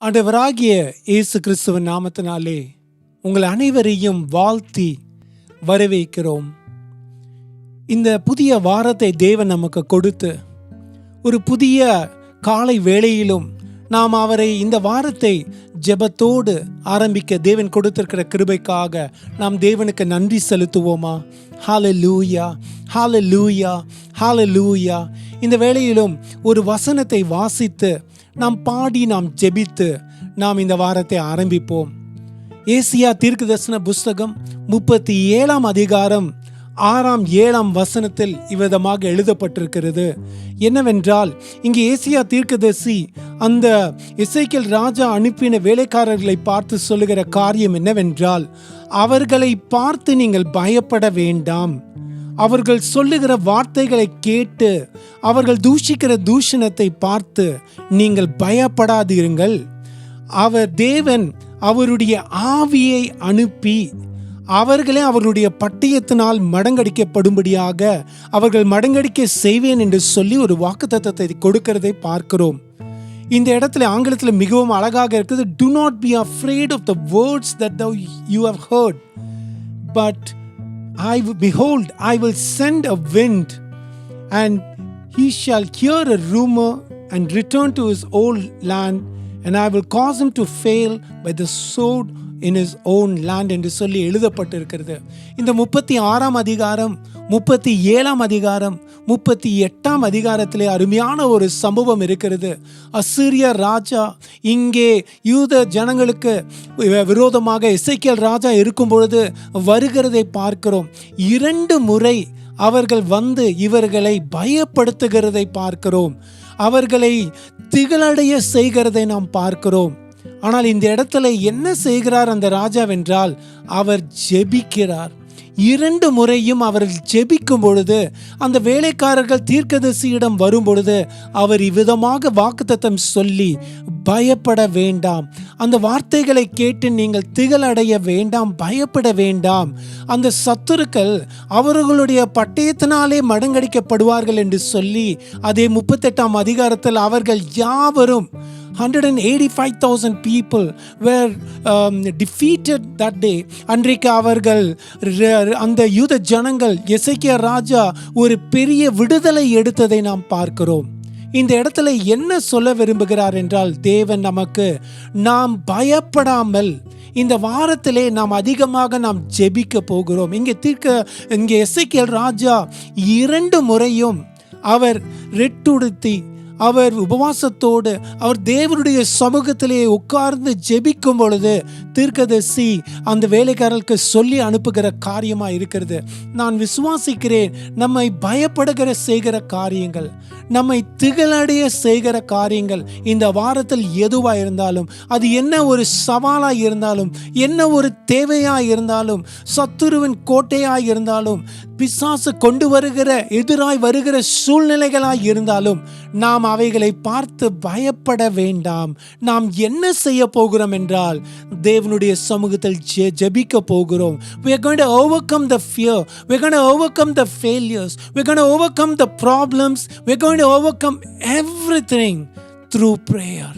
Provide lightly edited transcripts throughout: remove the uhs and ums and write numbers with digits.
ஆண்டவராகிய இயேசு கிறிஸ்துவின் நாமத்தினாலே உங்கள் அனைவரையும் வாழ்த்தி வரவேற்கிறோம். இந்த புதிய வாரத்தை தேவன் நமக்கு கொடுத்து ஒரு புதிய காலை வேளையிலும் நாம் அவரை இந்த வாரத்தை ஜெபத்தோடு ஆரம்பிக்க தேவன் கொடுத்திருக்கிற கிருபைக்காக நாம் தேவனுக்கு நன்றி செலுத்துவோமா? ஹல்லேலூயா, ஹல்லேலூயா, ஹல்லேலூயா. இந்த வேளையிலும் ஒரு வசனத்தை வாசித்து நாம் பாடி நாம் ஜெபித்து நாம் இந்த வாரத்தை ஆரம்பிப்போம். ஏசியா தீர்க்கதரிசன புஸ்தகம் 37 அதிகாரம் 6-7 வசனத்தில் இவ்விதமாக எழுதப்பட்டிருக்கிறது. என்னவென்றால், இங்கே ஏசியா தீர்க்கதரிசி அந்த எசேக்கியேல் ராஜா அனுப்பின வேலைக்காரர்களை பார்த்து சொல்லுகிற காரியம் என்னவென்றால், அவர்களை பார்த்து நீங்கள் பயப்பட வேண்டாம். அவர்கள் சொல்லுகிற வார்த்தைகளை கேட்டு அவர்கள் தூஷிக்கிற தூஷணத்தை பார்த்து நீங்கள் பயப்படாதிருங்கள். தேவன் அவருடைய ஆவியை அனுப்பி அவர்களே அவர்களுடைய பட்டயத்தினால் மடங்கடிக்கப்படும்படியாக அவர்கள் மடங்கடிக்க செய்வேன் என்று சொல்லி ஒரு வாக்குத்தத்தத்தை கொடுக்கிறதை பார்க்கிறோம். இந்த இடத்துல ஆங்கிலத்தில் மிகவும் அழகாக இருக்குது. Do not be afraid of the words that you have heard, but behold, I will send a wind, and he shall hear a rumor and return to his old land, and I will cause him to fail by the sword in his own land என்று சொல்லி எழுதப்பட்டிருக்கிறது. இந்த 36 அதிகாரம் 37 அதிகாரம் 38 அதிகாரத்திலே அருமையான ஒரு சம்பவம் இருக்கிறது. அசீரிய ராஜா இங்கே யூத ஜனங்களுக்கு விரோதமாக எசேக்கியேல் ராஜா இருக்கும் பொழுது வருகிறதை பார்க்கிறோம். 2 முறை அவர்கள் வந்து இவர்களை பயப்படுத்துகிறதை பார்க்கிறோம். அவர்களை திகழடைய செய்கிறதை நாம் பார்க்கிறோம். ஆனால் இந்த இடத்துல என்ன செய்கிறார் அந்த ராஜாவென்றால், அவர் ஜெபிக்கிறார். 2 முறையும் அவர்கள் ஜெபிக்கும் பொழுது அந்த வேலைக்காரர்கள் தீர்க்கதரிசியிடம் வரும் பொழுது அவர் இவ்விதமாக வாக்குத்தத்தம் சொல்லி, பயப்பட வேண்டாம், அந்த வார்த்தைகளை கேட்டு நீங்கள் திகழடைய வேண்டாம், பயப்பட வேண்டாம், அந்த சத்துருக்கள் அவர்களுடைய பட்டயத்தினாலே மடங்கடிக்கப்படுவார்கள் என்று சொல்லி அதே 38 அதிகாரத்தில் அவர்கள் யாவரும் 185,000 people were defeated that day. அன்றைக்கு அவர்கள் அந்த யூத ஜனங்கள் எசேக்கியா ராஜா ஒரு பெரிய விடுதலை எடுத்ததை நாம் பார்க்கிறோம். இந்த இடத்துல என்ன சொல்ல விரும்புகிறார் என்றால், தேவன் நமக்கு நாம் பயப்படாமல் இந்த வாரத்திலே நாம் அதிகமாக நாம் ஜெபிக்க போகிறோம். இங்கே எசேக்கியேல் ராஜா 2 முறையும் அவர் ரெட்டுடுத்தி அவர் உபவாசத்தோடு அவர் தேவனுடைய சமூகத்திலே உட்கார்ந்து ஜெபிக்கும் பொழுது தீர்க்கதரிசி அந்த வேலைக்காரர்களுக்கு சொல்லி அனுப்புகிற காரியமா இருக்கிறது. நான் விசுவாசிக்கிறேன், நம்மை பயப்படுகிற செய்கிற காரியங்கள், நம்மை திகழடைய செய்கிற காரியங்கள் இந்த வாரத்தில் எதுவாக இருந்தாலும், அது என்ன ஒரு சவாலாக இருந்தாலும், என்ன ஒரு தேவையாக இருந்தாலும், சத்துருவின் கோட்டையாக இருந்தாலும், பிசாசு கொண்டு வருகிற எதிராய் வருகிற சூழ்நிலைகளாய் இருந்தாலும், நாம் அவைகளை பார்த்து பயப்பட வேண்டாம். நாம் என்ன செய்ய போகிறோம் என்றால், தேவனுடைய சமூகத்தில் ஜெபிக்க போகிறோம். We are going to overcome the fear. We are going to overcome the failures. We are going to overcome the problems. We are going to overcome everything through prayer.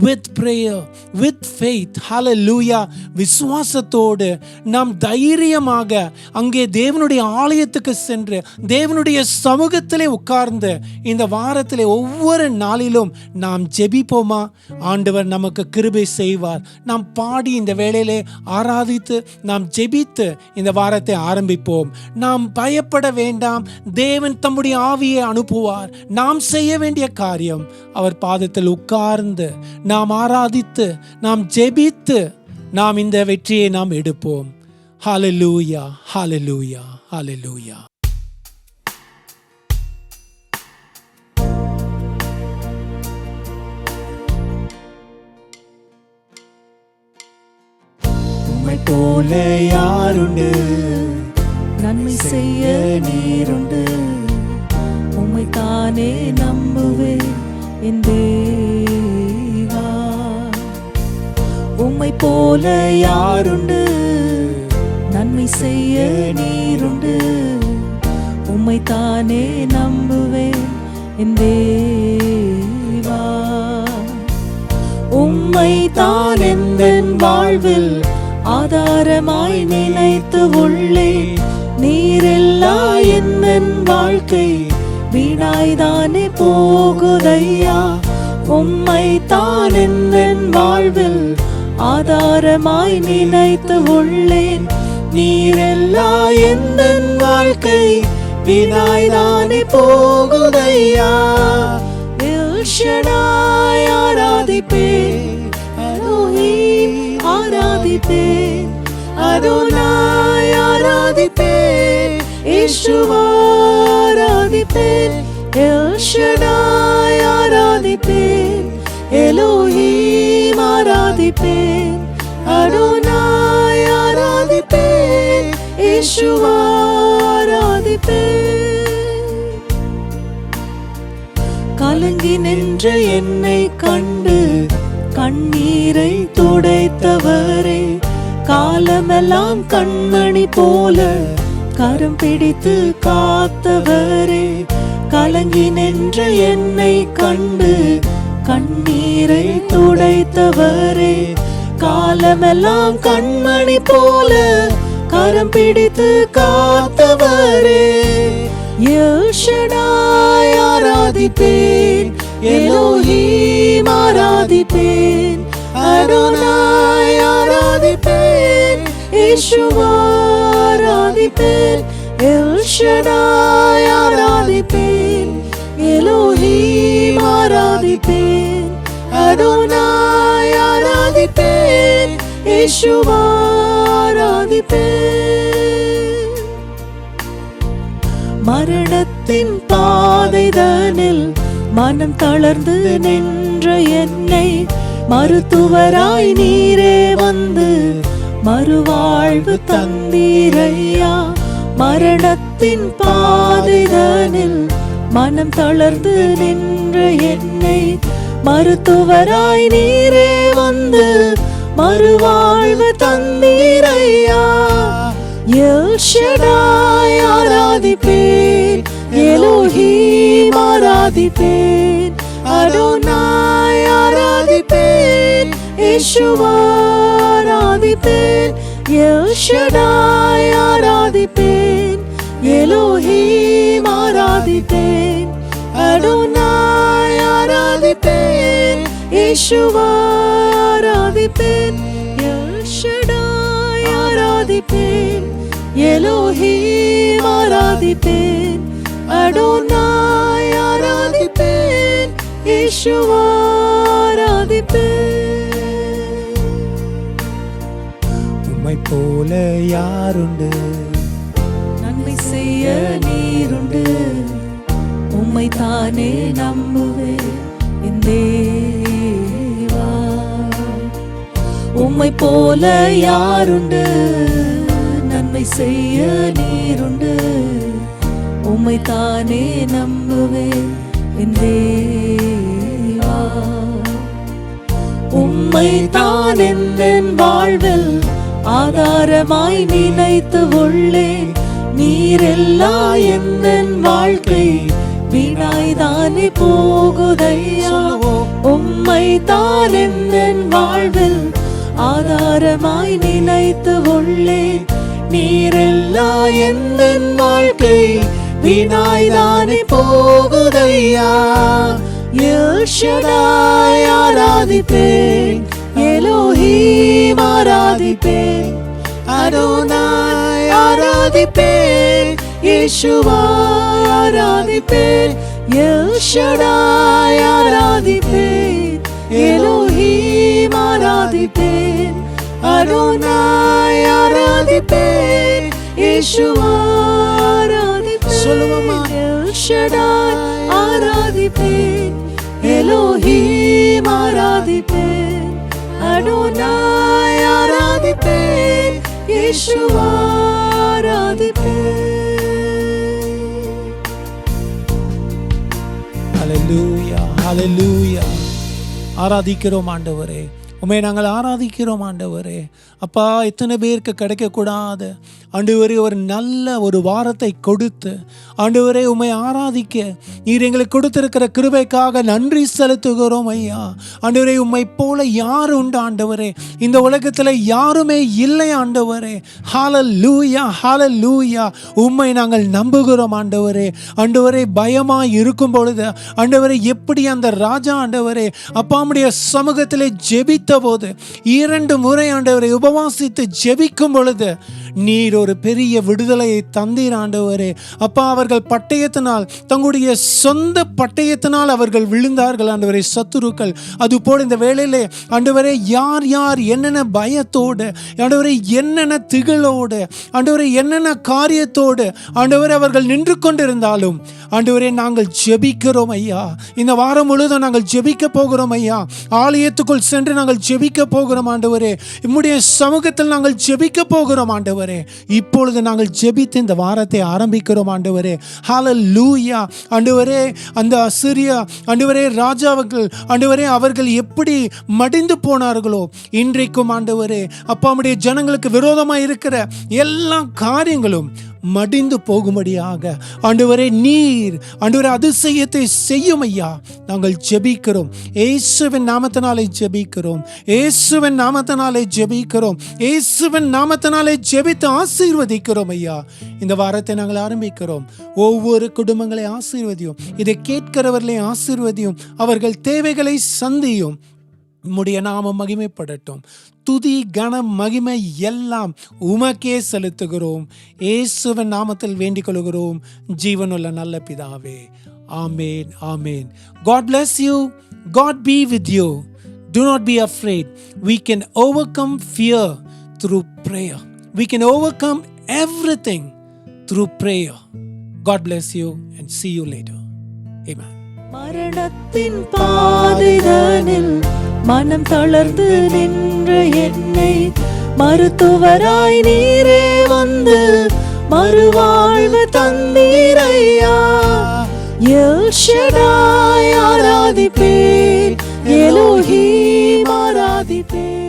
With prayer, with faith. Hallelujah. விசுவாசத்தோடு நாம் தைரியமாக அங்கே தேவனுடைய ஆலயத்துக்கு சென்று தேவனுடைய சமூகத்திலே உட்கார்ந்து இந்த வாரத்திலே ஒவ்வொரு நாளிலும் நாம் ஜெபிப்போமா? ஆண்டவர் நமக்கு கிருபை செய்வார். நாம் பாடி இந்த வேளையிலே ஆராதித்து நாம் ஜெபித்து இந்த வாரத்தை ஆரம்பிப்போம். நாம் பயப்பட வேண்டாம். தேவன் தம்முடைய ஆவியை அனுப்புவார். நாம் செய்ய வேண்டிய காரியம் அவர் பாதத்தில் உட்கார்ந்து நாம் ஆராதித்து நாம் ஜெபித்து நாம் இந்த வெற்றியை நாம் எடுப்போம். ஹல்லேலூயா, ஹல்லேலூயா, ஹல்லேலூயா. உம்மை போல யாருண்டு, நன்மை செய்ய நீருண்டு, உம்மை தானே நம்புவேன் என் தேவா. உம்மை போல யாருண்டு, நன்மை செய்ய நீருண்டு, உம்மை தானே நம்புவேன் என் தேவா. உம்மை தான் எந்தன் வாழ்வில் ஆதாரமாய் நினைத்து உள்ளே. நீரில்லா எந்தன் வாழ்க்கை வீணாய்தானே போகுதையா. உம்மை தான் எந்தன் வாழ்வில் ஆதாரமாய் நினைத்து உள்ளேன். நீரெல்லா எந்தன் வாழ்க்கை வீணாய்தானே போகுதையா. எல் ஷடாய் ஆராதிப்பேன், எலோஹிம் ஆராதிப்பேன், அதோனாய் ஆராதிப்பேன், யேசுவா ஆராதிப்பேன். எல் ஷடாய் ஆராதிப்பேன், எலோஹிம் ஆராதிப்பேன், அதோனாய் ஆராதிப்பேன், யேசுவா ஆராதிப்பேன். கலங்கி நின்ற என்னை கண்டு கண்ணீரை துடைத்தவரே. காலமெல்லாம் கண்மணி போல கரம் பிடித்து காத்தவரே. கலங்கி நின்ற என்னை கண்டு கண்ணீரை துடைத்தவரே. காலமெல்லாம் கண்மணி போல கரம் பிடித்து காத்தவரே. எல் ஷடாய் ஆராதிப்பேன், எலோஹிம் ஆராதிப்பேன், அதோனாய் ஆராதிப்பேன், யேசுவா ஆராதிப்பேன். எல் ஷடாய் ஆராதிப்பேன், எலோஹிம் ஆராதிப்பேன், அதோனாய் ஆராதிப்பேன், யேசுவா ஆராதிப்பேன். மரணத்தின் பாதைதனில் மனம் தளர்ந்து நின்ற என்னை மருத்துவராய் நீரே வந்து மறுவாழ்வு தந்தீரையா. மரணத்தின் பாதைதனில் மனம் தளர்ந்து நின்ற என்னை மருத்துவராய் நீரே வந்து மறுவாழ்வு தந்தீரையா. எல் ஷடாய் ஆராதிப்பேன், எலோஹிம் ஆராதிப்பேன், அதோனாய் ஆராதிப்பேன், யேசுவா ஆராதிப்பேன். எல் ஷடாய் ஆராதிப்பேன், எலோஹிம் ஆராதிப்பேன், அதோனாய் ஆராதிப்பேன், யேசுவா ஆராதிப்பேன். எல் ஷடாய் ஆராதிப்பேன், எலோஹிம் ஆராதிப்பேன், அதோனாய் ஆராதிப்பேன், யேசுவா ஆராதிப்பேன். உம்மை போல யாருண்டு, நன்மை செய்ய நீருண்டு. உம்மை தானே நம்புவேன் என் தேவா. உம்மை போல யாருண்டு, நன்மை செய்ய நீருண்டு. உம்மை தானே நம்புவேன் என் தேவா. உம்மை தான் என் வாழ்வில் ஆதாரமாய் நினைத்து உள்ளேன். நீரெல்லா என் வாழ்க்கை வீணாய்தானே போகுதையா. உம்மை தான் என் வாழ்வில் ஆதாரமாய் நினைத்து உள்ளேன். நீரெல்லா என் வாழ்க்கை வீணாய்தானே போகுதையா. எல் ஷடாய் ஆராதிப்பேன், எலோஹிம் ஆராதிப்பேன், அதோனாய் ஆராதிப்பேன், யேசுவா ஆராதிப்பேன். எல் ஷடாய் ஆராதிப்பேன், எலோஹிம் ஆராதிப்பேன், அதோனாய் ஆராதிப்பேன், யேசுவா ஆராதிப்பேன். சொல்லுவோமா? எல் ஷடாய் ஆராதிப்பேன், எலோஹிம் ஆராதிப்பேன், அதோனாய் ஆராதிப்பேன், யேசுவா ஆராதிப்பேன். ஹல்லேலூயா, ஹல்லேலூயா. ஆராதிக்கிறோம் ஆண்டவரே. உம்மை நாங்கள் ஆராதிக்கிறோம் ஆண்டவரே. அப்பா, எத்தனை பேருக்கு கிடைக்கக்கூடாது ஆண்டவரே ஒரு நல்ல ஒரு வாரத்தை கொடுத்து ஆண்டவரே உம்மை ஆராதிக்க நீர் எங்களுக்கு கொடுத்திருக்கிற கிருபைக்காக நன்றி செலுத்துகிறோம் ஐயா. ஆண்டவரே, உம்மை போல யார் உண்டு ஆண்டவரே? இந்த உலகத்தில் யாருமே இல்லை ஆண்டவரே. ஹல்லேலூயா, ஹல்லேலூயா. உம்மை நாங்கள் நம்புகிறோம் ஆண்டவரே. ஆண்டவரே, பயமாய் இருக்கும் பொழுது ஆண்டவரே, எப்படி அந்த ராஜா ஆண்டவரே அப்பாவுடைய சமூகத்திலே ஜெபித்த போது 2 முறை ஆண்டவரை உபவாசித்து ஜெபிக்கும் பொழுது நீர் ஒரு பெரிய விடுதலையை தந்தீர் ஆண்டவரே. அப்பா, அவர்கள் பட்டயத்தினால், தங்களுடைய சொந்த பட்டயத்தினால் அவர்கள் விழுந்தார்கள் ஆண்டவரே, சத்துருக்கள். அதுபோல் இந்த வேளையிலே ஆண்டவரே, யார் யார் என்னென்ன பயத்தோடு ஆண்டவரே, என்னென்ன திகிலோடு ஆண்டவரே, என்னென்ன காரியத்தோடு ஆண்டவரே அவர்கள் நின்று கொண்டிருந்தாலும் ஆண்டவரே, நாங்கள் ஜெபிக்கிறோம் ஐயா. இந்த வாரம் முழுவதும் நாங்கள் ஜெபிக்க போகிறோம் ஐயா. ஆலயத்துக்குள் சென்று நாங்கள் ஜெபிக்க போகிறோம் ஆண்டவரே. நம்முடைய சமூகத்தில் நாங்கள் ஜெபிக்க போகிறோம் ஆண்டவரே. இப்பொழுது நாங்கள் ஜெபித்து இந்த வாரத்தை ஆரம்பிக்கிறோம் ஆண்டவரே. ஹல்லேலூயா. ஆண்டவரே, அந்த அசீரியா ஆண்டவரே ராஜாவுகள் ஆண்டவரே அவர்கள் எப்படி மடிந்து போனார்களோ, இன்றைக்கும் ஆண்டவரே அப்பாவுடைய ஜனங்களுக்கு விரோதமாக இருக்கிற எல்லா காரியங்களும் மடிந்து போகும்படியாக ஆண்டவரே நீர் ஆண்டவரே அதிசயத்தை செய்யும் ஐயா. நாங்கள் ஜெபிக்கிறோம், இயேசுவின் நாமத்தினாலே ஜெபிக்கிறோம், இயேசுவின் நாமத்தினாலே ஜெபிக்கிறோம், இயேசுவின் நாமத்தினாலே ஜெபித்து ஆசீர்வதிக்கிறோம் ஐயா. இந்த வாரத்தை நாங்கள் ஆரம்பிக்கிறோம். ஒவ்வொரு குடும்பங்களை ஆசீர்வதியும், இதை கேட்கிறவர்களை ஆசீர்வதியும், அவர்கள் தேவைகளை சந்தியும். உம்முடைய நாமம் மகிமைப்படட்டும். துதி கன மகிமை எல்லாம் உமக்கே செலுத்துகிறோம். இயேசுவின் நாமத்தில் வேண்டிக் கொள்கிறோம் ஜீவனுள்ள நல்ல பிதாவே. ஆமேன், ஆமேன். God bless you. God be with you. Do not be afraid. We can overcome fear through prayer. We can overcome everything through prayer. God bless you and see you later. Amen. மரணத்தின் பாதைதனில் மனம் தளர்ந்து நின்ற என்னை மருத்துவராய் நீரே வந்து மறுவாழ்வு தந்தீரையா. L Shaddai ஆராதிப்பேன், Elohim ஆராதிப்பேன்.